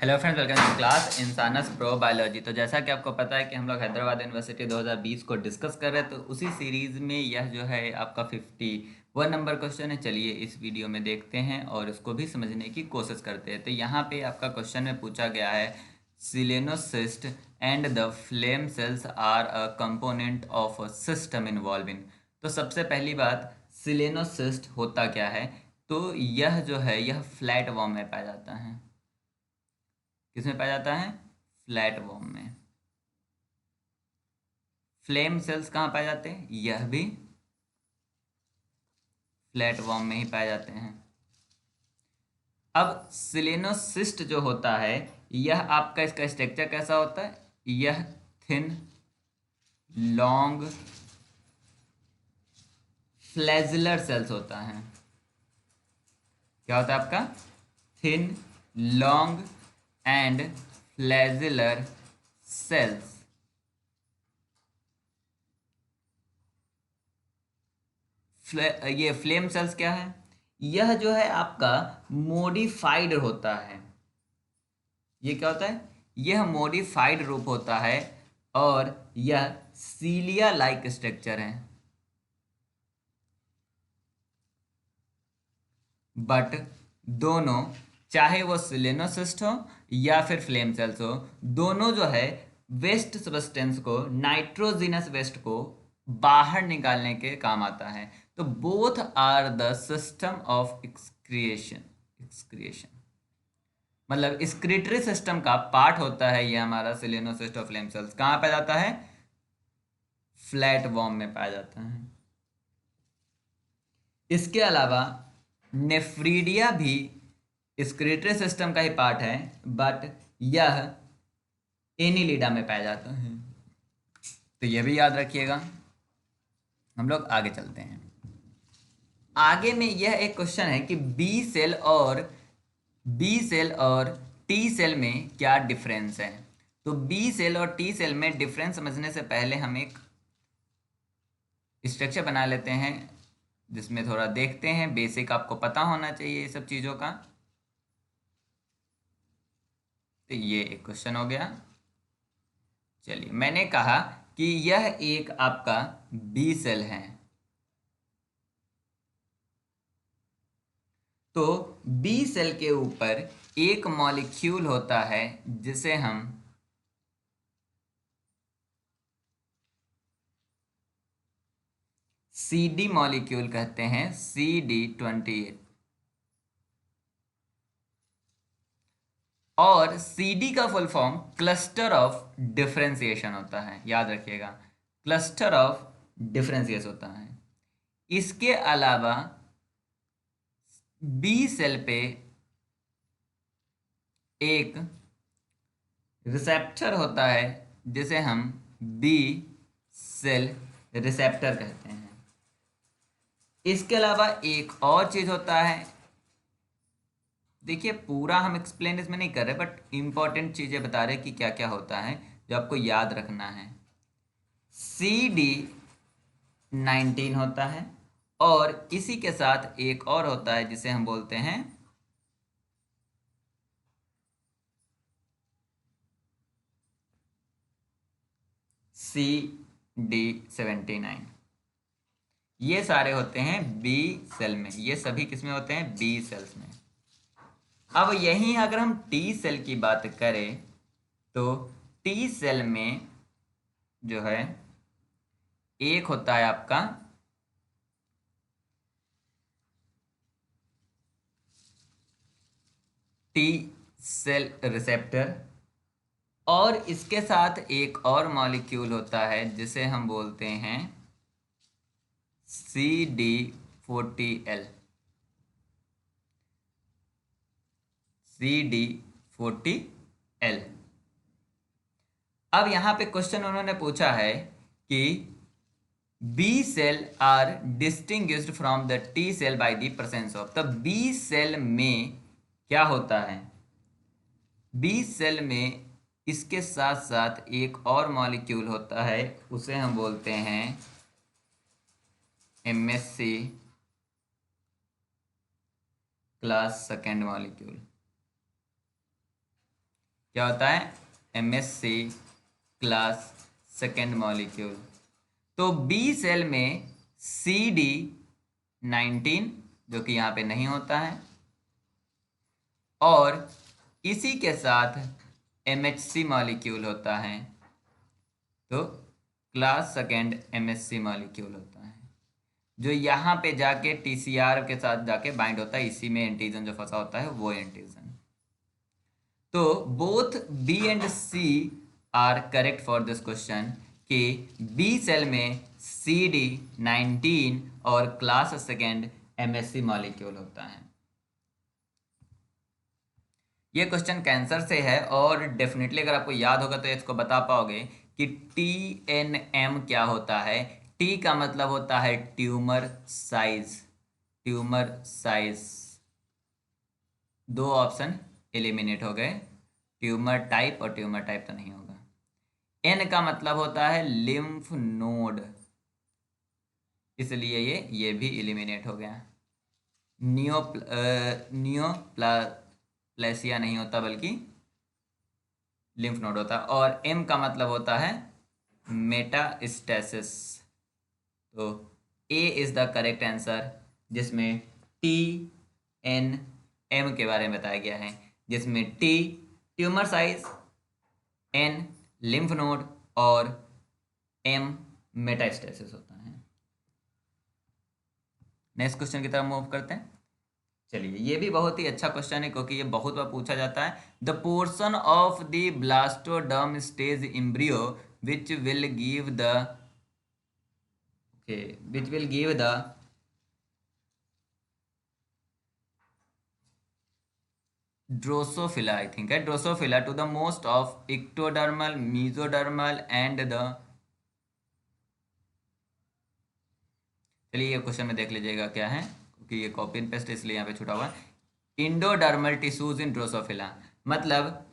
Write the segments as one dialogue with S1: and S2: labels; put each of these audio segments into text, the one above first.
S1: Hello friends, welcome to class इंसानस प्रो biology. तो जैसा कि आपको पता है कि हम लोग हैदराबाद यूनिवर्सिटी 2020 को डिस्कस कर रहे हैं, तो उसी सीरीज़ में यह जो है आपका 51 नंबर क्वेश्चन है। चलिए इस वीडियो में देखते हैं और उसको भी समझने की कोशिश करते हैं। तो यहाँ पे आपका क्वेश्चन में पूछा गया है, solenocytes and the flame cells are a component of a system involving. तो सबसे पहली बात, सिलेनोसिस्ट होता क्या है? तो यह जो है यह फ्लैट वॉर्म में पाया जाता है। किसमें पाया जाता है? फ्लैट वॉर्म में। फ्लेम सेल्स कहाँ पाए जाते हैं? यह भी फ्लैट वॉर्म में ही पाए जाते हैं। अब सिलेनोसिस्ट जो होता है, यह आपका इसका स्ट्रक्चर कैसा होता है? यह थिन लॉन्ग फ्लैजिलर सेल्स होता है। क्या होता है आपका? Thin long and flagellar cells. ये फ्लेम सेल्स क्या है? यह जो है आपका मॉडिफाइड होता है। ये क्या होता है? यह मॉडिफाइड रूप होता है और यह सीलिया लाइक स्ट्रक्चर है। बट दोनों, चाहे वो सिलेनोसिस्ट हो या फिर फ्लेम सेल्स हो, दोनों जो है वेस्ट सब्सटेंस को, नाइट्रोजिनस वेस्ट को बाहर निकालने के काम आता है। तो both are the system of excretion. Excretion मतलब एक्सक्रीटरी सिस्टम का पार्ट होता है ये हमारा सिलेनोसिस्ट और फ्लेम सेल्स। कहाँ पाया जाता है? फ्लैट वॉर्म में पाया जाता है। इसके अलावा नेफ्रीडिया भी एक्सक्रीटरी सिस्टम का ही पार्ट है, बट यह एनिलिडा में पाया जाता है। तो यह भी याद रखिएगा। हम लोग आगे चलते हैं। आगे में यह एक क्वेश्चन है कि बी सेल और टी सेल में क्या डिफरेंस है? तो बी सेल और टी सेल में डिफरेंस समझने से पहले हम एक स्ट्रक्चर बना लेते हैं, जिसमें थोड़ा देखते हैं। बेसिक आपको पता होना चाहिए ये सब चीज़ों का। तो ये एक क्वेश्चन हो गया। चलिए, मैंने कहा कि यह एक आपका बी सेल है। तो बी सेल के ऊपर एक मॉलिक्यूल होता है जिसे हम CD मॉलिक्यूल कहते हैं, CD28। और CD का full form cluster of differentiation होता है, याद रखिएगा। क्लस्टर ऑफ डिफरेंशिएशन होता है। इसके अलावा बी सेल पे एक रिसेप्टर होता है जिसे हम बी सेल रिसेप्टर कहते हैं। इसके अलावा एक और चीज होता है, देखिए पूरा हम एक्सप्लेन इसमें नहीं कर रहे, बट इंपॉर्टेंट चीजें बता रहे कि क्या क्या होता है जो आपको याद रखना है। CD19 होता है और इसी के साथ एक और होता है जिसे हम बोलते हैं CD79। ये सारे होते हैं बी सेल में। ये सभी किसमें होते हैं? बी सेल्स में। अब यहीं अगर हम टी सेल की बात करें, तो टी सेल में जो है एक होता है आपका टी सेल रिसेप्टर, और इसके साथ एक और मॉलिक्यूल होता है जिसे हम बोलते हैं CD40L। CD40L। अब यहाँ पे क्वेश्चन उन्होंने पूछा है कि B cell are distinguished from the T cell by the presence of. तब बी सेल में क्या होता है? बी सेल में इसके साथ साथ एक और मॉलिक्यूल होता है, उसे हम बोलते हैं MSC क्लास सेकेंड मॉलिक्यूल। क्या होता है, MSC क्लास सेकेंड मॉलिक्यूल। तो बी सेल में CD19 जो कि यहाँ पे नहीं होता है, और इसी के साथ MHC मॉलिक्यूल होता है, तो क्लास सेकेंड MSC मॉलिक्यूल होता है, जो यहाँ पे जाके TCR के साथ जाके बाइंड होता है, इसी में एंटीजन जो फंसा होता है वो एंटीजन। तो both B and C are correct for this question कि बी सेल में CD19 और क्लास सेकेंड MSC मॉलिक्यूल होता है। ये क्वेश्चन कैंसर से है, और डेफिनेटली अगर आपको याद होगा तो इसको बता पाओगे कि TNM क्या होता है। T का मतलब होता है ट्यूमर साइज, ट्यूमर साइज। दो ऑप्शन एलिमिनेट हो गए, ट्यूमर टाइप और ट्यूमर टाइप तो नहीं होगा। N का मतलब होता है लिम्फ नोड, इसलिए ये भी एलिमिनेट हो गया। नियोप्लासिया नहीं होता बल्कि लिम्फ नोड होता है। और M का मतलब होता है मेटास्टेसिस। तो A is the correct answer, जिसमें TNM के बारे में बताया गया है, जिसमें T tumour size, N lymph node और M मेटास्टेसिस होता है। नेक्स्ट क्वेश्चन की तरफ मूव करते हैं। चलिए, ये भी बहुत ही अच्छा क्वेश्चन है क्योंकि ये बहुत बार पूछा जाता है। The portion of the blastoderm stage embryo which will give the drosophila, I think है drosophila, to the most of ectodermal, mesodermal and the, चलिए ये क्वेश्चन में देख लीजिएगा क्या है, क्योंकि ये कॉपी एंड पेस्ट इसलिए यहाँ पे छुटा हुआ है। इंडोडर्मल टिश्यूज इन ड्रोसोफिला, मतलब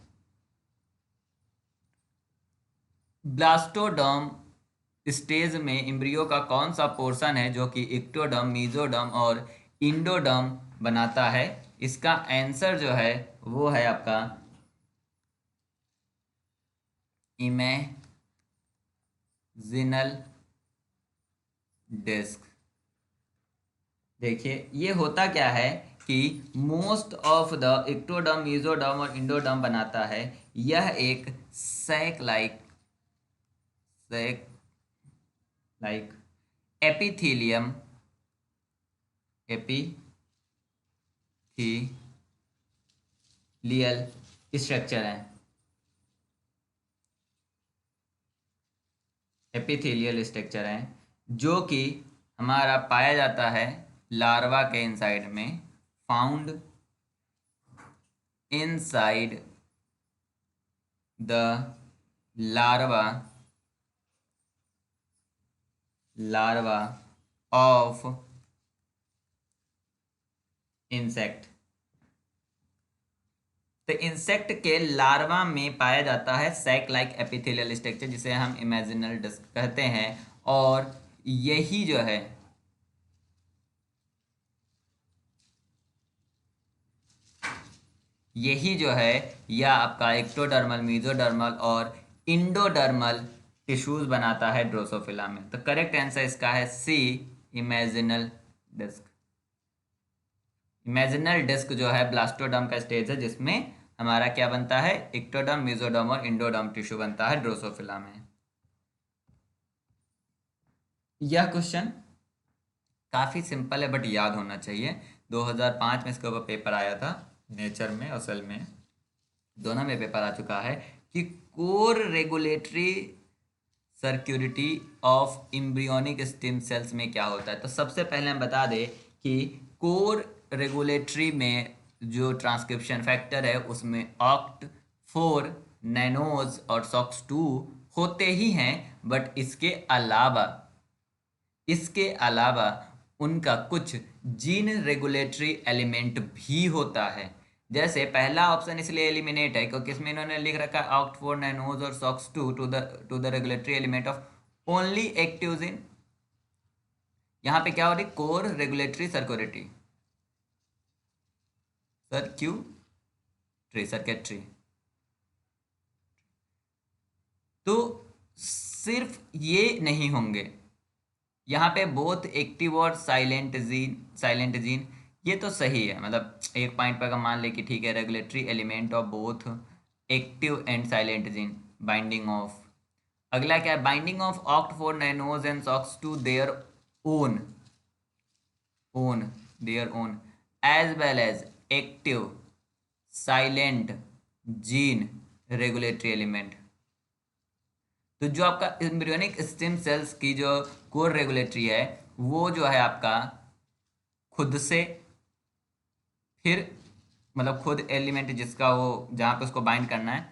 S1: ब्लास्टोडर्म स्टेज में एम्ब्रियो का कौन सा पोर्शन है जो कि इक्टोडर्म, मीजोडर्म और इंडोडर्म बनाता है। इसका आंसर जो है वो है आपका इमेजिनल डिस्क। देखिए ये होता क्या है कि most of the ectoderm, mesoderm और इंडोडर्म बनाता है, यह एक sac like epithelium epithelial structure है, एपिथेलियल स्ट्रक्चर है, जो कि हमारा पाया जाता है लार्वा के इनसाइड में, found inside the larva of insect. तो इंसेक्ट के लार्वा में पाया जाता है सैक लाइक एपिथेलियल स्ट्रक्चर, जिसे हम इमेजिनल डिस्क कहते हैं। और यही जो है यह आपका एक्टोडर्मल, मीजोडर्मल और इंडोडर्मल टिश्यूज बनाता है ड्रोसोफिला में। तो करेक्ट आंसर इसका है सी, इमेजिनल डिस्क। इमेजिनल डिस्क जो है ब्लास्टोडर्म का स्टेज है, जिसमें हमारा क्या बनता है, एक्टोडर्म, मीजोडर्म और इंडोडर्म टिश्यू बनता है ड्रोसोफिला में। यह क्वेश्चन काफ़ी सिंपल है बट याद होना चाहिए। 2005 में इसके ऊपर पेपर आया था, नेचर में और सेल में, दोनों में पेपर आ चुका है कि core regulatory circuitry of embryonic stem cells में क्या होता है। तो सबसे पहले हम बता दें कि कोर रेगुलेटरी में जो ट्रांसक्रिप्शन फैक्टर है उसमें OCT4, नैनोज और SOX2 होते ही हैं, बट इसके अलावा उनका कुछ जीन रेगुलेटरी एलिमेंट भी होता है। जैसे पहला ऑप्शन इसलिए एलिमिनेट है क्योंकि इसमें इन्होंने लिख रखा है OCT4, नैनोज और SOX2 to the regulatory element of only active gene. यहाँ पे क्या हो रही, कोर रेगुलेटरी सर्क्यूटरी तो सिर्फ ये नहीं होंगे यहाँ पे, बोथ एक्टिव और साइलेंट जीन, ये तो सही है। मतलब एक पॉइंट पर अगर मान ले कि ठीक है, regulatory element of both active and silent gene, binding of. अगला क्या है, binding of Oct four Nanog and Sox to their own own their own as well as active silent gene regulatory element. तो जो आपका एम्ब्रियोनिक स्टेम सेल्स की जो core regulatory है, वो जो है आपका खुद से, फिर मतलब खुद एलिमेंट जिसका वो जहाँ पे उसको बाइंड करना है,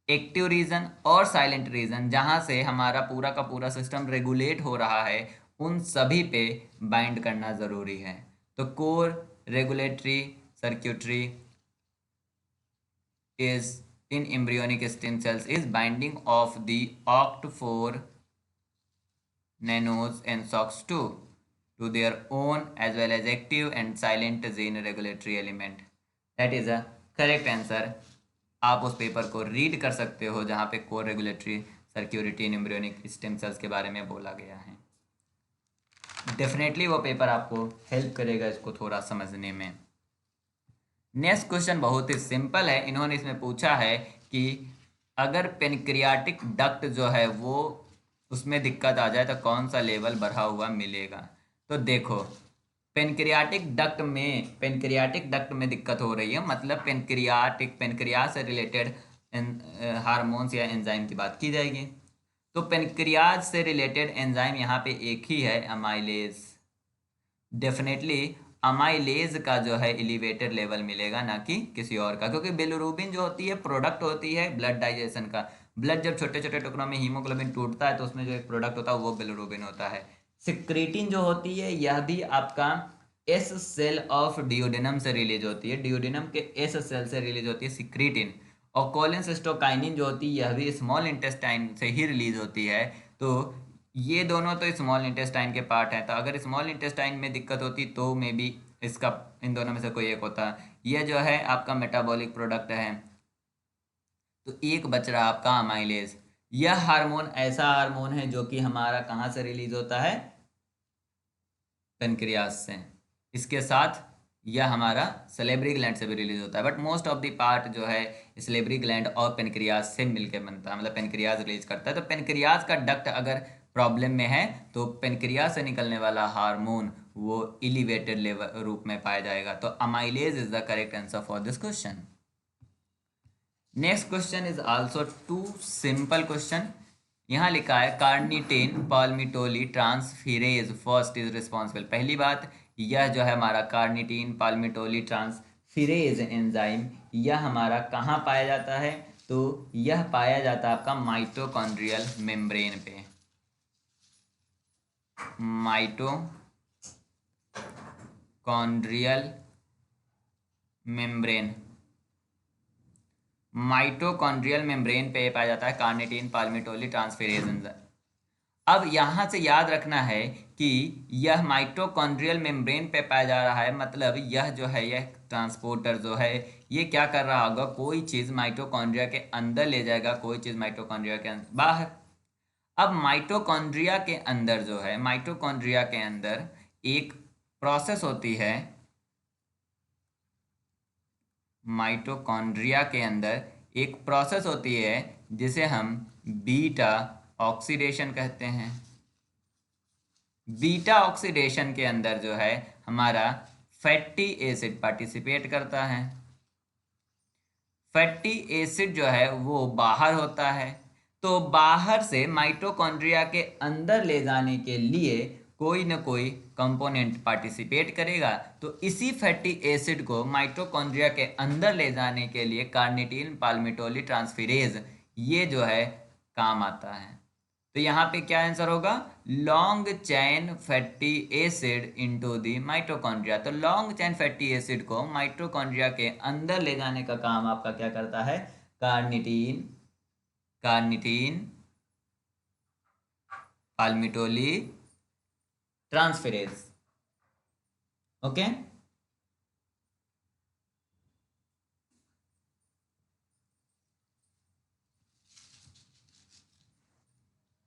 S1: एक्टिव रीजन और साइलेंट रीजन जहाँ से हमारा पूरा का पूरा सिस्टम रेगुलेट हो रहा है, उन सभी पे बाइंड करना ज़रूरी है। तो core regulatory circuitry is in embryonic stem cells is binding of the OCT4 nanos and SOX2 to their own as well as active and silent gene regulatory element. That is a correct answer. आप उस paper को read कर सकते हो जहाँ पे core regulatory सर्क्यूरिटी इन embryonic stem sales के बारे में बोला गया है। डेफिनेटली वो पेपर आपको हेल्प करेगा इसको थोड़ा समझने में। नेक्स्ट क्वेश्चन बहुत ही सिंपल है। इन्होंने इसमें पूछा है कि अगर पेनक्रियाटिक डक्ट जो है वो उसमें दिक्कत आ जाए तो कौन सा लेवल बढ़ा हुआ मिलेगा। तो देखो, पेनक्रियाटिक डक्ट में दिक्कत हो रही है, मतलब पेनक्रियास से रिलेटेड हार्मोन्स या एंजाइम की बात की जाएगी। तो पेनक्रियाज से रिलेटेड एंजाइम यहाँ पे एक ही है, अमाइलेज। डेफिनेटली अमाइलेज का जो है एलिवेटेड लेवल मिलेगा, ना कि किसी और का, क्योंकि बिलिरुबिन जो होती है प्रोडक्ट होती है ब्लड डाइजेशन का। ब्लड जब छोटे छोटे टुकड़ों में हीमोग्लोबिन टूटता है तो उसमें जो एक प्रोडक्ट होता है वो बिलिरुबिन होता है। सिक्रीटिन जो होती है यह भी आपका एस सेल ऑफ डिओडेनम से रिलीज होती है, डिओडेनम के एस सेल से रिलीज होती है सिक्रीटिन। और कोलिनसिस्टोकाइनिन जो होती है यह भी स्मॉल इंटेस्टाइन से ही रिलीज होती है। तो ये दोनों तो स्मॉल इंटेस्टाइन के पार्ट हैं, तो अगर स्मॉल इंटेस्टाइन में दिक्कत होती तो मे बी इसका इन दोनों में से कोई एक होता। यह जो है आपका मेटाबॉलिक प्रोडक्ट है। तो एक बच रहा आपका अमाइलेज। यह हार्मोन ऐसा हार्मोन है जो कि हमारा कहाँ से रिलीज होता है, पेनक्रियास से। इसके साथ यह हमारा सलेब्री ग्लैंड से भी रिलीज होता है, but most of the part जो है सलेब्री ग्लैंड और पेनक्रियास से मिलकर बनता है, मतलब पेनक्रियास रिलीज करता है। तो पेनक्रियास का डक्ट अगर प्रॉब्लम में है तो पेनक्रियास से निकलने वाला हार्मोन वो इलिवेटेड लेवल रूप में पाया जाएगा। तो amylase is the correct answer for this question. Next question is also too simple question. यहाँ लिखा है carnitine palmitoyl transferase first is responsible. पहली बात, यह जो है हमारा कार्निटीन पाल्मिटोली ट्रांसफिरेज एंजाइम, यह हमारा कहाँ पाया जाता है, तो यह पाया जाता है आपका माइटोकॉन्ड्रियल मेम्ब्रेन पे। माइटोकॉन्ड्रियल मेम्ब्रेन, माइटोकॉन्ड्रियल मेम्ब्रेन पे पाया जाता है कार्निटीन पाल्मिटोली ट्रांसफेरेज एंजाइम। अब यहाँ से याद रखना है कि यह माइटोकॉन्ड्रियल मेम्ब्रेन पे पाया जा रहा है, मतलब यह जो है यह ट्रांसपोर्टर जो है ये क्या कर रहा होगा, कोई चीज़ माइटोकॉन्ड्रिया के अंदर ले जाएगा, कोई चीज़ माइटोकॉन्ड्रिया के बाहर। अब माइटोकॉन्ड्रिया के अंदर जो है, माइटोकॉन्ड्रिया के अंदर एक प्रोसेस होती है, माइटोकॉन्ड्रिया के अंदर एक प्रोसेस होती है जिसे हम बीटा ऑक्सीडेशन कहते हैं। बीटा ऑक्सीडेशन के अंदर जो है हमारा फैटी एसिड पार्टिसिपेट करता है। फैटी एसिड जो है वो बाहर होता है, तो बाहर से माइटोकॉन्ड्रिया के अंदर ले जाने के लिए कोई ना कोई कंपोनेंट पार्टिसिपेट करेगा। तो इसी फैटी एसिड को माइटोकॉन्ड्रिया के अंदर ले जाने के लिए कार्निटीन पाल्मिटोली ट्रांसफेरेज ये जो है काम आता है। तो यहाँ पे क्या आंसर होगा, long chain fatty acid into the mitochondria. तो लॉन्ग चैन फैटी एसिड को माइटोकॉन्ड्रिया के अंदर ले जाने का काम आपका क्या करता है, कार्निटीन कार्निटीन पाल्मिटोली ट्रांसफेरेज। ओके,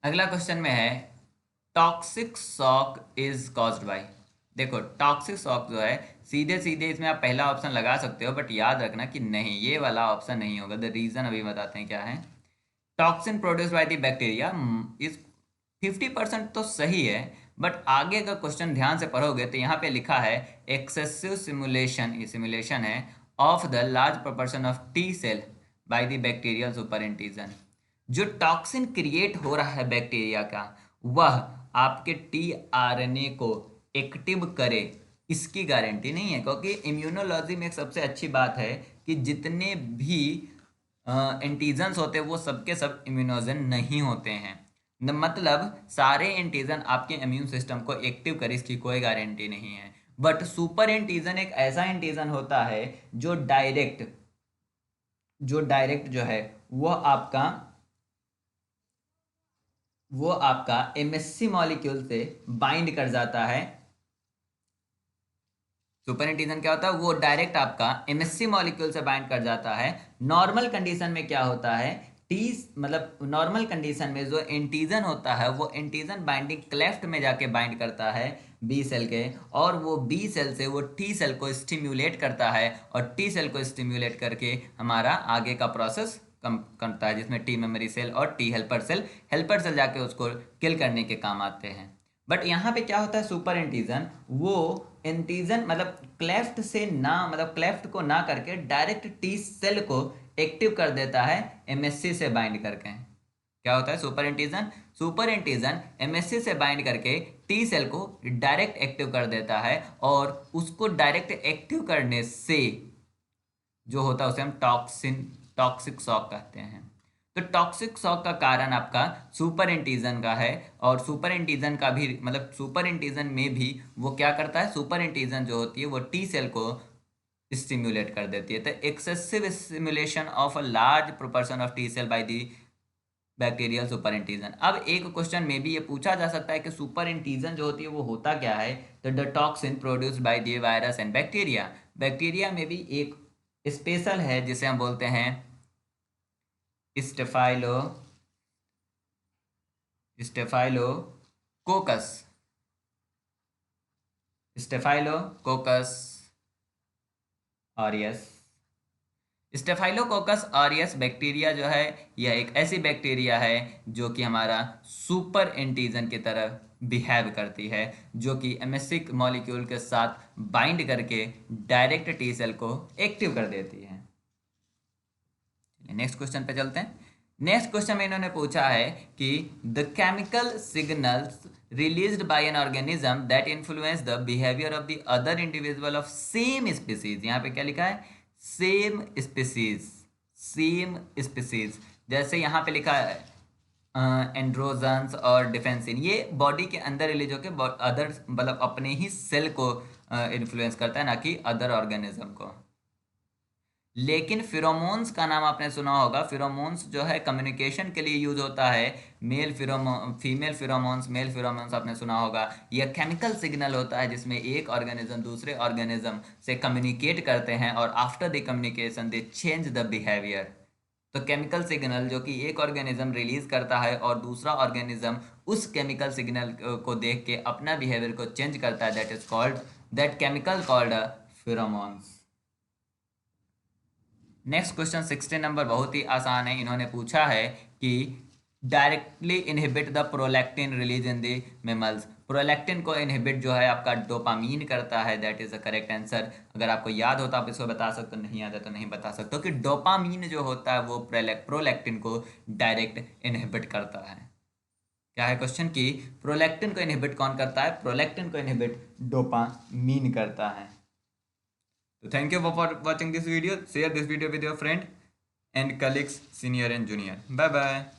S1: अगला क्वेश्चन में है toxic shock is caused by. देखो टॉक्सिक शॉक जो है सीधे सीधे इसमें आप पहला ऑप्शन लगा सकते हो, बट याद रखना कि नहीं, ये वाला ऑप्शन नहीं होगा। द रीजन अभी बताते हैं क्या है। Toxin produce by the bacteria इस 50% तो सही है, बट आगे का क्वेश्चन ध्यान से पढ़ोगे तो यहाँ पे लिखा है एक्सेसिव सिमुलेशन, ये सिमुलेशन है of the large proportion of T cell by the bacterial superintendent. जो टॉक्सिन क्रिएट हो रहा है बैक्टीरिया का, वह आपके टीआरएनए को एक्टिव करे, इसकी गारंटी नहीं है। क्योंकि इम्यूनोलॉजी में एक सबसे अच्छी बात है कि जितने भी एंटीजन्स होते हैं वो सबके सब इम्यूनोजन नहीं होते हैं। मतलब सारे एंटीजन आपके इम्यून सिस्टम को एक्टिव करे, इसकी कोई गारंटी नहीं है। बट सुपर एंटीजन एक ऐसा एंटीजन होता है जो डायरेक्ट जो है वो आपका एमएससी मॉलिक्यूल से बाइंड कर जाता है। सुपर एंटीजन क्या होता है, वो डायरेक्ट आपका एमएससी मॉलिक्यूल से बाइंड कर जाता है। नॉर्मल कंडीशन में क्या होता है, नॉर्मल कंडीशन में जो एंटीजन होता है वो एंटीजन बाइंडिंग क्लेफ्ट में जाके बाइंड करता है बी सेल के, और वो बी सेल से वो टी सेल को स्टिम्युलेट करता है, और टी सेल को स्टिम्युलेट करके हमारा आगे का प्रोसेस कम करता है, जिसमें टी मेमोरी सेल और टी हेल्पर सेल जाके उसको किल करने के काम आते हैं। बट यहाँ पे क्या होता है, सुपर एंटीजन वो एंटीजन मतलब क्लेफ्ट को ना करके डायरेक्ट टी सेल को एक्टिव कर देता है एमएससी से बाइंड करके। क्या होता है सुपर एंटीजन एमएससी से बाइंड करके टी सेल को डायरेक्ट एक्टिव कर देता है, और उसको डायरेक्ट एक्टिव करने से जो होता है उसे हम टॉक्सिक शॉक कहते हैं। तो टॉक्सिक शॉक का कारण आपका सुपर एंटीजन का है, और सुपर एंटीजन का भी मतलब सुपर एंटीजन में भी वो क्या करता है, सुपर एंटीजन जो होती है वो टी सेल को स्टिम्युलेट कर देती है। तो excessive stimulation of a large proportion of T cell by the bacterial super antigen. अब एक क्वेश्चन में भी ये पूछा जा सकता है कि सुपर एंटीजन जो होती है वो होता क्या है। तो the toxin produced by the virus and bacteria में भी एक स्पेशल है जिसे हम बोलते हैं staphylococcus aureus. Staphylococcus aureus bacteria जो है यह एक ऐसी बैक्टीरिया है जो कि हमारा सुपर एंटीजन की तरह बिहेव करती है, जो कि एमएससी मॉलिक्यूल के साथ बाइंड करके डायरेक्ट टी सेल को एक्टिव कर देती है। नेक्स्ट क्वेश्चन पे चलते हैं। नेक्स्ट क्वेश्चन में इन्होंने पूछा है कि the chemical signals released by an organism that influence the behaviour of the other individual of same species. यहाँ पे क्या लिखा है, सेम स्पीसीज। जैसे यहाँ पे लिखा है एंड्रोजन्स और डिफेंसिन, ये बॉडी के अंदर रिलीज होकर अदर मतलब अपने ही सेल को इन्फ्लुएंस करता है, ना कि अदर ऑर्गेनिज्म को। लेकिन फिरोमोन्स का नाम आपने सुना होगा। फिरोमोन्स जो है कम्युनिकेशन के लिए यूज होता है। फीमेल फिरोमोन्स आपने सुना होगा। यह केमिकल सिग्नल होता है जिसमें एक ऑर्गेनिज्म दूसरे ऑर्गेनिज्म से कम्युनिकेट करते हैं, और after the communication they change the behaviour. तो केमिकल सिग्नल जो कि एक ऑर्गेनिज्म रिलीज करता है और दूसरा ऑर्गेनिज्म उस केमिकल सिग्नल को देख के अपना बिहेवियर को चेंज करता है, that chemical called pheromones. Next question 16 number बहुत ही आसान है। इन्होंने पूछा है कि directly inhibit the prolactin release in the mammals. Prolactin को इनहिबिट जो है आपका डोपामीन करता है, that is the correct answer. अगर आपको याद होता आप इसको बता सकते हो, नहीं याद है तो नहीं बता सकते हो कि डोपामीन जो होता है वो प्रोलैक्टिन को डायरेक्ट इनहिबिट करता है। क्या है क्वेश्चन की प्रोलैक्टिन को इनहिबिट कौन करता है, प्रोलैक्टिन को इनहिबिट डोपामीन करता है। So thank you for watching this video. Share this video with your friend and colleagues, senior and junior. Bye bye.